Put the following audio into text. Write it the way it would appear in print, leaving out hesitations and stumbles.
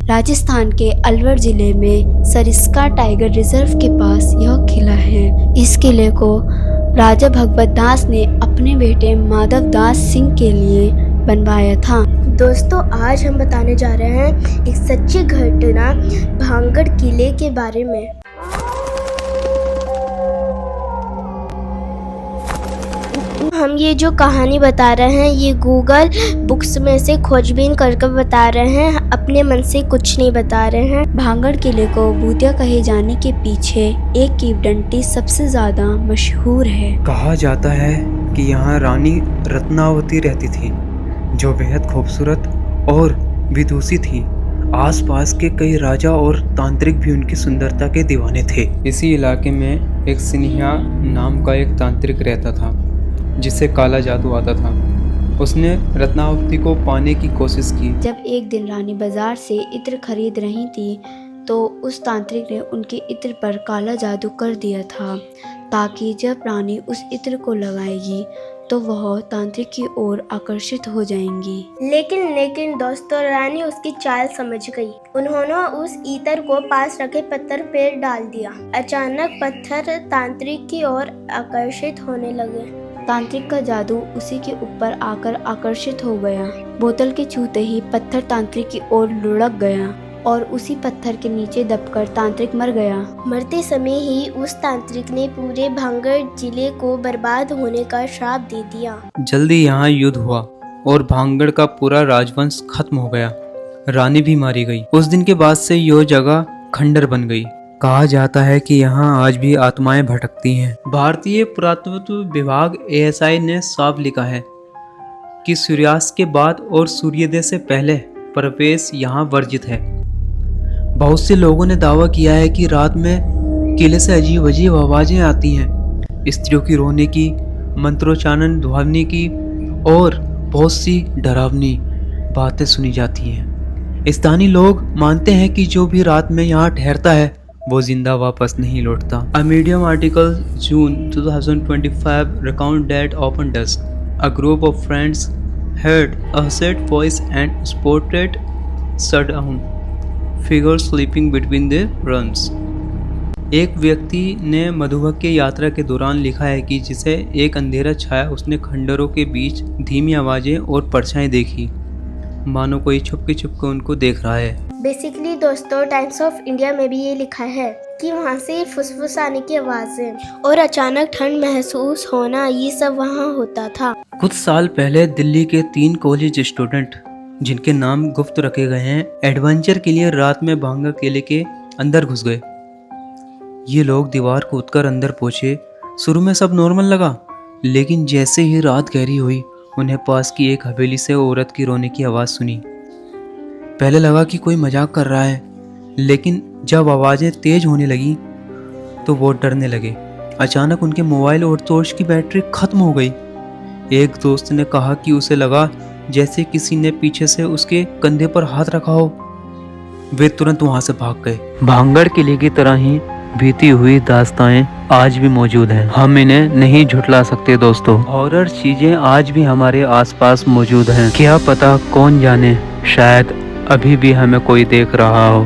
राजस्थान के अलवर जिले में सरिस्का टाइगर रिजर्व के पास यह किला है। इस किले को राजा भगवत दास ने अपने बेटे माधव दास सिंह के लिए बनवाया था। दोस्तों, आज हम बताने जा रहे हैं एक सच्ची घटना भांगड़ किले के बारे में। हम ये जो कहानी बता रहे हैं ये गूगल बुक्स में से खोजबीन करके बता रहे हैं, अपने मन से कुछ नहीं बता रहे हैं। भांगड़ किले को भूतिया कहे जाने के पीछे एक किंवदंती सबसे ज्यादा मशहूर है। कहा जाता है कि यहाँ रानी रत्नावती रहती थी, जो बेहद खूबसूरत और विदुषी थी। आसपास के कई राजा और तांत्रिक भी उनकी सुंदरता के दीवाने थे। इसी इलाके में एक सिन्हा नाम का एक तांत्रिक रहता था, जिसे काला जादू आता था। उसने रत्नावती को पाने की कोशिश की। जब एक दिन रानी बाजार से इत्र खरीद रही थी तो उस तांत्रिक ने उनके इत्र पर काला जादू कर दिया था, ताकि जब रानी उस इत्र को लगाएगी तो वह तांत्रिक की ओर आकर्षित हो जाएंगी। लेकिन दोस्तों, रानी उसकी चाल समझ गई। उन्होंने उस इत्र को पास रखे पत्थर पे डाल दिया। अचानक पत्थर तांत्रिक की ओर आकर्षित होने लगे। तांत्रिक का जादू उसी के ऊपर आकर आकर्षित हो गया। बोतल के छूते ही पत्थर तांत्रिक की ओर लुढ़क गया और उसी पत्थर के नीचे दबकर तांत्रिक मर गया। मरते समय ही उस तांत्रिक ने पूरे भांगड़ जिले को बर्बाद होने का श्राप दे दिया। जल्दी यहाँ युद्ध हुआ और भांगड़ का पूरा राजवंश खत्म हो गया। रानी भी मारी गई। उस दिन के बाद से यह जगह खंडर बन गई। कहा जाता है कि यहाँ आज भी आत्माएं भटकती हैं। भारतीय पुरातत्व विभाग ASI ने साफ लिखा है कि सूर्यास्त के बाद और सूर्योदय से पहले प्रवेश यहाँ वर्जित है। बहुत से लोगों ने दावा किया है कि रात में किले से अजीब अजीब आवाजें आती हैं, स्त्रियों की रोने की, मंत्रोच्चारण ध्वनि की और बहुत सी डरावनी बातें सुनी जाती हैं। स्थानीय लोग मानते हैं कि जो भी रात में यहाँ ठहरता है वो जिंदा वापस नहीं लौटता। A Medium article June 2025 recount that open dusk, a group of friends heard a sad voice and spotted shadowed figure sleeping between the runs. एक व्यक्ति ने मधुबक की यात्रा के दौरान लिखा है कि जिसे एक अंधेरा छाया, उसने खंडरों के बीच धीमी आवाजें और परछाएं देखी, मानो कोई छुपके उनको देख रहा है। बेसिकली दोस्तों, टाइम्स ऑफ इंडिया में भी ये लिखा है कि वहाँ से फुसफुस आने की आवाजें और अचानक ठंड महसूस होना, ये सब वहाँ होता था। कुछ साल पहले दिल्ली के 3 कॉलेज स्टूडेंट, जिनके नाम गुप्त रखे गए हैं, एडवेंचर के लिए रात में भांगड़ किले के अंदर घुस गए। ये लोग दीवार कूदकर अंदर पहुंचे। शुरू में सब नॉर्मल लगा, लेकिन जैसे ही रात गहरी हुई, उन्हें पास की एक हवेली से औरत की रोने की आवाज़ सुनी। पहले लगा कि कोई मजाक कर रहा है, लेकिन जब आवाज़ें तेज होने लगी तो वो डरने लगे। अचानक उनके मोबाइल और टॉर्च की बैटरी खत्म हो गई। एक दोस्त ने कहा कि उसे लगा जैसे किसी ने पीछे से उसके कंधे पर हाथ रखा हो। वे तुरंत वहां से भाग गए। भांगड़ किले की तरह ही बीती हुई दास्ताएं आज भी मौजूद हैं। हम इन्हें नहीं झुठला सकते दोस्तों। हॉरर चीजें आज भी हमारे आसपास मौजूद हैं। क्या पता, कौन जाने, शायद अभी भी हमें कोई देख रहा हो।